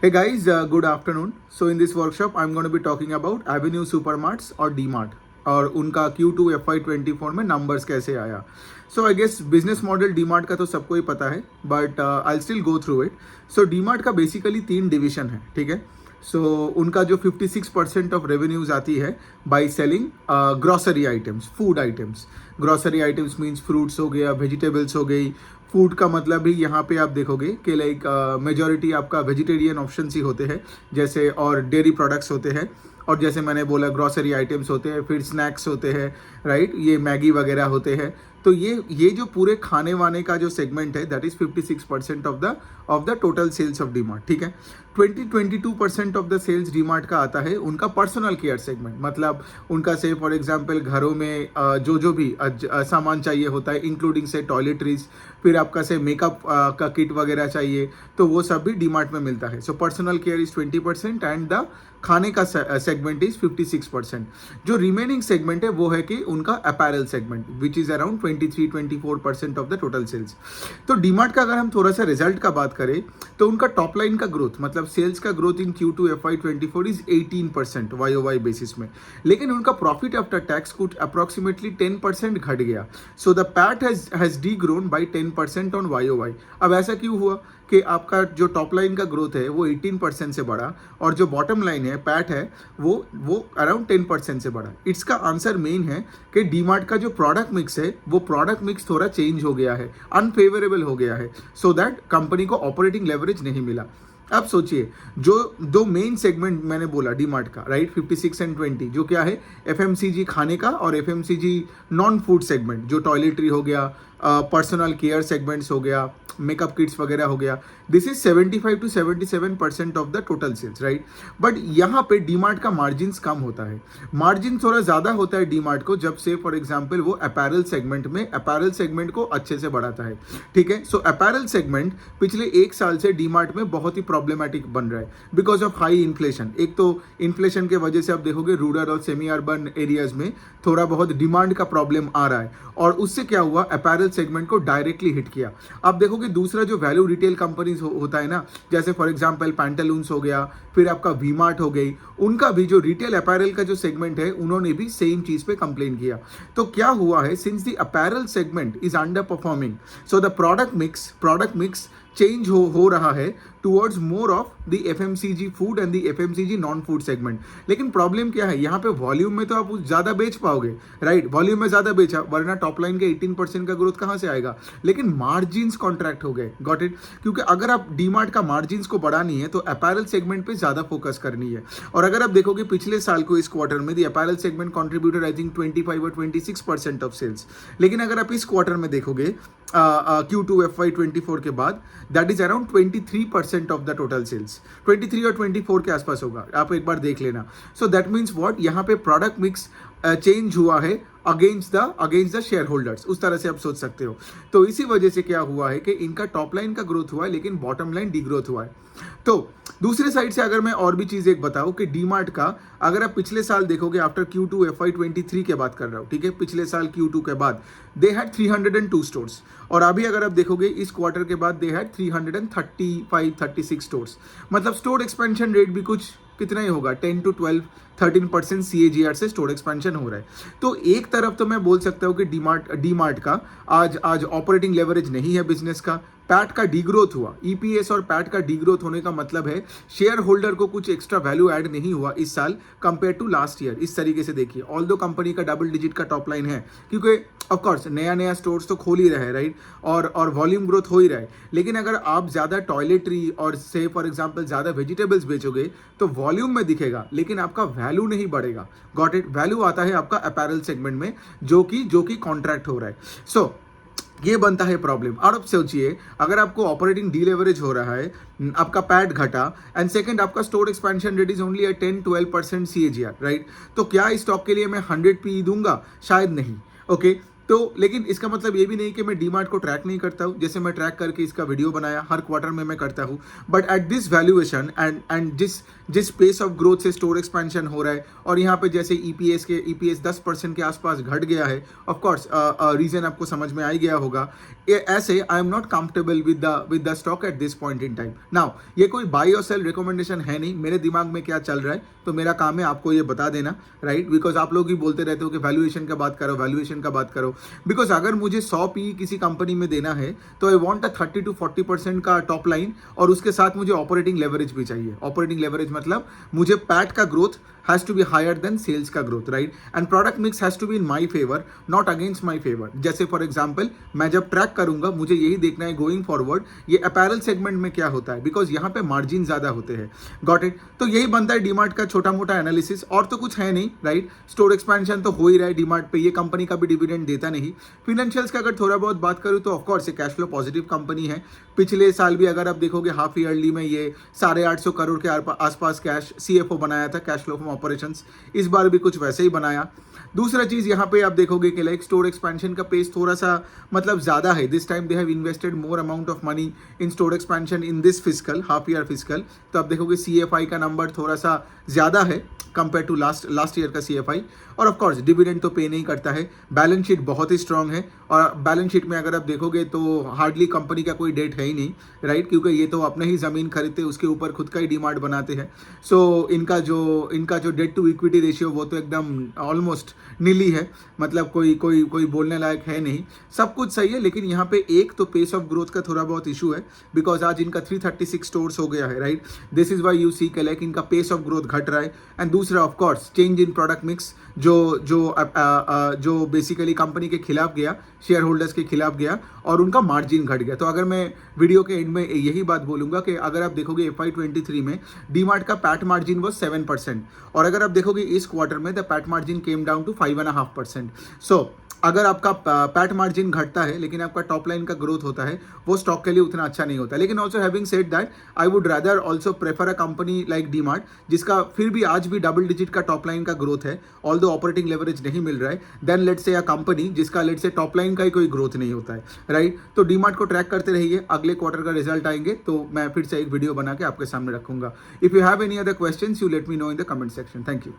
Hey guys, good afternoon. So in this workshop, I'm going to be talking about Avenue Supermarts और DMart और उनका Q2 FY24 में numbers कैसे आया. So I guess business model DMart का तो सबको ही पता है, but I'll still go through it. So DMart का basically 3 division है, ठीक है. So उनका जो 56% ऑफ रेवेन्यूज आती है by selling grocery items, food items. Grocery items means fruits हो गया, वेजिटेबल्स हो गई. फूड का मतलब भी यहाँ पे आप देखोगे कि लाइक मेजॉरिटी आपका वेजिटेरियन ऑप्शन ही होते हैं, जैसे और डेयरी प्रोडक्ट्स होते हैं, और जैसे मैंने बोला ग्रॉसरी आइटम्स होते हैं, फिर स्नैक्स होते हैं, राइट, ये मैगी वगैरह होते हैं. तो ये जो पूरे खाने वाने का जो सेगमेंट है that is 56% of the total sales of DMart, ठीक है. 22% ऑफ द सेल्स डीमार्ट का आता है उनका पर्सनल केयर सेगमेंट. मतलब उनका से फॉर एग्जांपल घरों में जो भी सामान चाहिए होता है, इंक्लूडिंग से टॉयलेटरीज, फिर आपका से मेकअप का किट वगैरह चाहिए, तो वो सब भी डीमार्ट में मिलता है. So personal care is 20% and the खाने का सेगमेंट इज 56%. जो रिमेनिंग सेगमेंट है वो है कि उनका apparel segment which is around 23-24% of the total sales. तो डीमार्ट का अगर हम थोड़ा सा रिजल्ट का बात करें तो उनका टॉप लाइन का ग्रोथ, मतलब सेल्स का growth in Q2 FY24 is 18% YOY basis में. लेकिन उनका प्रॉफिट आफ्टर टैक्स कुछ अप्रॉक्सीमेटली 10% घट गया. So the PAT has D grown by 10% on YOY. अब ऐसा क्यों हुआ कि आपका जो टॉप लाइन का ग्रोथ है वो 18% से बढ़ा और जो बॉटम लाइन है पैट है वो अराउंड 10% से बढ़ा. इसका आंसर मेन है कि डीमार्ट का जो प्रोडक्ट मिक्स है वो प्रोडक्ट मिक्स थोड़ा चेंज हो गया है, अनफेवरेबल हो गया है, सो दैट कंपनी को ऑपरेटिंग लेवरेज नहीं मिला. अब सोचिए, जो दो मेन सेगमेंट मैंने बोला डीमार्ट का, राइट, 56 एंड 20, जो क्या है FMCG खाने का और FMCG नॉन फूड सेगमेंट, जो टॉयलेटरी हो गया, पर्सनल केयर सेगमेंट्स हो गया, मेकअप किट्स वगैरह हो गया, this is 75-77% of the total sales, right. But यहाँ पे डीमार्ट का मार्जिन कम होता है. मार्जिन थोड़ा ज़्यादा होता है डीमार्ट को जब से फॉर एग्जाम्पल वो अपैरल सेगमेंट को अच्छे से बढ़ाता है, ठीक है. सो अपैरल सेगमेंट पिछले 1 साल से डीमार्ट में बहुत ही प्रॉब्लमेटिक बन रहा है बिकॉज ऑफ हाई इन्फ्लेशन. एक तो इन्फ्लेशन के वजह से आप देखोगे रूरल और सेमी अर्बन एरियाज में थोड़ा बहुत डिमांड का प्रॉब्लम आ रहा है, और उससे क्या हुआ, अपैरल सेगमेंट को डायरेक्टली हिट किया. आप देखोगे दूसरा जो वैल्यू रिटेल कंपनीज होता है ना, जैसे फॉर एग्जांपल पैंटालून्स हो गया, फिर आपका वी-मार्ट हो गई, उनका भी जो रिटेल अपैरल का जो सेगमेंट है उन्होंने भी सेम चीज पे कंप्लेन किया. तो क्या हुआ है, since the apparel segment is under performing, so the product mix change हो रहा है towards more of the FMCG food and the FMCG non food segment. लेकिन प्रॉब्लम क्या है, यहाँ पे वॉल्यूम में तो आप ज़्यादा बेच पाओगे, राइट, वॉल्यूम में ज़्यादा बेचा, वरना टॉप लाइन के 18% का ग्रोथ कहाँ से आएगा. लेकिन मार्जिन्स कॉन्ट्रैक्ट हो गए, गॉट इट. क्योंकि अगर आप डीमार्ट का मार्जिन्स को बढ़ानी है तो अपैरल सेगमेंट पे ज़्यादा फोकस करनी है. और अगर आप देखोगे पिछले साल को इस क्वार्टर में the apparel segment contributed I think 25 और 26% ऑफ सेल्स. लेकिन अगर आप इस क्वार्टर में देखोगे Q2 FY24 के बाद that is around 23% of the total sales. 23 और 24 के आसपास होगा, आप एक बार देख लेना. सो दैट मीन्स व्हाट, यहाँ पे प्रोडक्ट मिक्स चेंज हुआ है अगेंस्ट द शेयर होल्डर्स, उस तरह से आप सोच सकते हो. तो इसी वजह से क्या हुआ है कि इनका टॉप लाइन का ग्रोथ हुआ है लेकिन बॉटम लाइन डी ग्रोथ हुआ है. तो दूसरे साइड से अगर मैं और भी चीज़ एक बताऊं कि डीमार्ट का अगर आप पिछले साल देखोगे आफ्टर Q2 FY23 के बात कर रहा हूँ, ठीक है, पिछले साल Q2 के बाद दे हैड 302 स्टोर्स, और अभी अगर आप देखोगे इस क्वार्टर के बाद दे हैड 335-36 स्टोर्स. मतलब स्टोर एक्सपेंशन रेट भी कुछ कितना ही होगा, 10-12-13% CAGR से स्टोर एक्सपेंशन हो रहा है. तो एक तरफ तो मैं बोल सकता हूँ कि डीमार्ट का आज ऑपरेटिंग लेवरेज नहीं है बिजनेस का, पैट का डीग्रोथ हुआ. EPS और पैट का डीग्रोथ होने का मतलब है शेयर होल्डर को कुछ एक्स्ट्रा वैल्यू ऐड नहीं हुआ इस साल कंपेयर टू लास्ट ईयर. इस तरीके से देखिए, ऑल्दो कंपनी का डबल डिजिट का टॉप लाइन है क्योंकि ऑफकोर्स नया स्टोर्स तो खोल ही रहे हैं, राइट, और वॉल्यूम ग्रोथ हो ही रहा है. लेकिन अगर आप ज़्यादा टॉयलेटरी और से फॉर एग्जाम्पल ज़्यादा वेजिटेबल्स बेचोगे तो वॉल्यूम में दिखेगा लेकिन आपका वैल्यू नहीं बढ़ेगा. Got it. वैल्यू आता है आपका अपैरल सेगमेंट में जो कि कॉन्ट्रैक्ट हो रहा है. सो ये बनता है प्रॉब्लम. और अब सोचिए, अगर आपको ऑपरेटिंग डीलेवरेज हो रहा है, आपका पैट घटा, एंड सेकंड आपका store expansion rate is only at 10-12% CAGR, right. तो क्या इस स्टॉक के लिए मैं 100 PE दूंगा? शायद नहीं. ओके, तो लेकिन इसका मतलब ये भी नहीं कि मैं डीमार्ट को ट्रैक नहीं करता हूँ, जैसे मैं ट्रैक करके इसका वीडियो बनाया, हर क्वार्टर में मैं करता हूँ. But at this valuation and जिस पेस ऑफ ग्रोथ से स्टोर एक्सपेंशन हो रहा है, और यहाँ पे जैसे EPS 10% के आसपास घट गया है, ऑफकोर्स रीज़न आपको समझ में आ ही गया होगा. ऐसे I am not comfortable with the stock at this point in time. Now ये कोई बाई और सेल रिकमेंडेशन है नहीं, मेरे दिमाग में क्या चल रहा है तो मेरा काम है आपको ये बता देना, राइट? बिकॉज आप लोग ही बोलते रहते हो कि वैल्यूएशन का बात करो, वैल्यूएशन का बात करो। बिकॉज अगर मुझे 100 पी किसी कंपनी में देना है तो आई वॉन्ट अ 30 to 40% का टॉप लाइन, और उसके साथ मुझे ऑपरेटिंग लेवरेज भी चाहिए। ऑपरेटिंग लेवरेज मतलब मुझे पैट का growth has to be higher than sales का growth, right? And product mix has to be in my favor, not against my favor. जैसे फॉर एग्जाम्पल मैं जब ट्रैक करूंगा मुझे यही देखना है गोइंग फॉरवर्ड ये अपैरल सेगमेंट में क्या होता है, बिकॉज यहाँ पे मार्जिन ज्यादा होते हैं। Got it? तो यही बनता है डीमार्ट का छोटा मोटा एनालिसिस, और तो कुछ है नहीं, राइट? स्टोर एक्सपेंशन तो हो ही रहा है डीमार्ट पे, ये कंपनी का भी डिविडेंड देता नहीं। फाइनेंशियल्स का अगर थोड़ा बहुत बात करूँ तो ऑफकोर्स ये कैश फ्लो पॉजिटिव कंपनी है। पिछले साल भी अगर आप देखोगे हाफ ईयरली में ये 850 करोड़ के आसपास कैश सीएफओ बनाया था, कैश फ्लो फ्रॉम ऑपरेशंस। इस बार भी कुछ वैसे ही बनाया। दूसरा चीज यहाँ पे आप देखोगे कि लाइक स्टोर एक्सपेंशन का पेस थोड़ा सा मतलब ज्यादा है। This time they have invested more amount of money in store expansion in this physical half year physical. तो आप देखोगे सीएफआई का नंबर थोड़ा सा ज्यादा है कंपेयर टू लास्ट ईयर का सीएफआई। और ऑफ कोर्स डिविडेंड तो पे नहीं करता है। बैलेंस शीट बहुत ही स्ट्रांग है, और बैलेंस शीट में अगर आप देखोगे तो हार्डली कंपनी का कोई डेट है ही नहीं, राइट? क्योंकि ये तो अपने ही ज़मीन खरीदते उसके ऊपर खुद का ही डीमार्ट बनाते हैं। सो इनका जो डेट टू इक्विटी रेशियो वो तो एकदम ऑलमोस्ट नीली है, मतलब कोई बोलने लायक है नहीं। सब कुछ सही है, लेकिन यहाँ पे एक तो पेस ऑफ ग्रोथ का थोड़ा बहुत इशू है, बिकॉज आज इनका 336 स्टोर्स हो गया है, right? This is Y U C K like इनका पेस ऑफ ग्रोथ घट रहा है। एंड दूसरा of course change in product mix जो बेसिकली कंपनी के खिलाफ गया, शेयर होल्डर्स के खिलाफ गया, और उनका मार्जिन घट गया। तो अगर मैं वीडियो के एंड में यही बात बोलूंगा कि अगर आप देखोगे FY23 में डीमार्ट का पैट मार्जिन वो 7%, और अगर आप देखोगे इस क्वार्टर में the PAT margin came down to 5.5%। So अगर आपका पैट मार्जिन घटता है लेकिन आपका टॉप लाइन का ग्रोथ होता है, वो स्टॉक के लिए उतना अच्छा नहीं होता। लेकिन also having said that I would rather also prefer a company like DMart, जिसका फिर भी आज भी डबल डिजिट का टॉप लाइन का ग्रोथ है, ऑल्दो ऑपरेटिंग लेवरेज नहीं मिल रहा है, then let's say a company जिसका लेट्स से टॉप लाइन का ही कोई ग्रोथ नहीं होता है, राइट? तो डीमार्ट को ट्रैक करते रहिए, अगले क्वार्टर का रिजल्ट आएंगे तो मैं फिर से एक वीडियो बना के आपके सामने रखूंगा। If you have any other questions you let me know in the comment section. Thank you.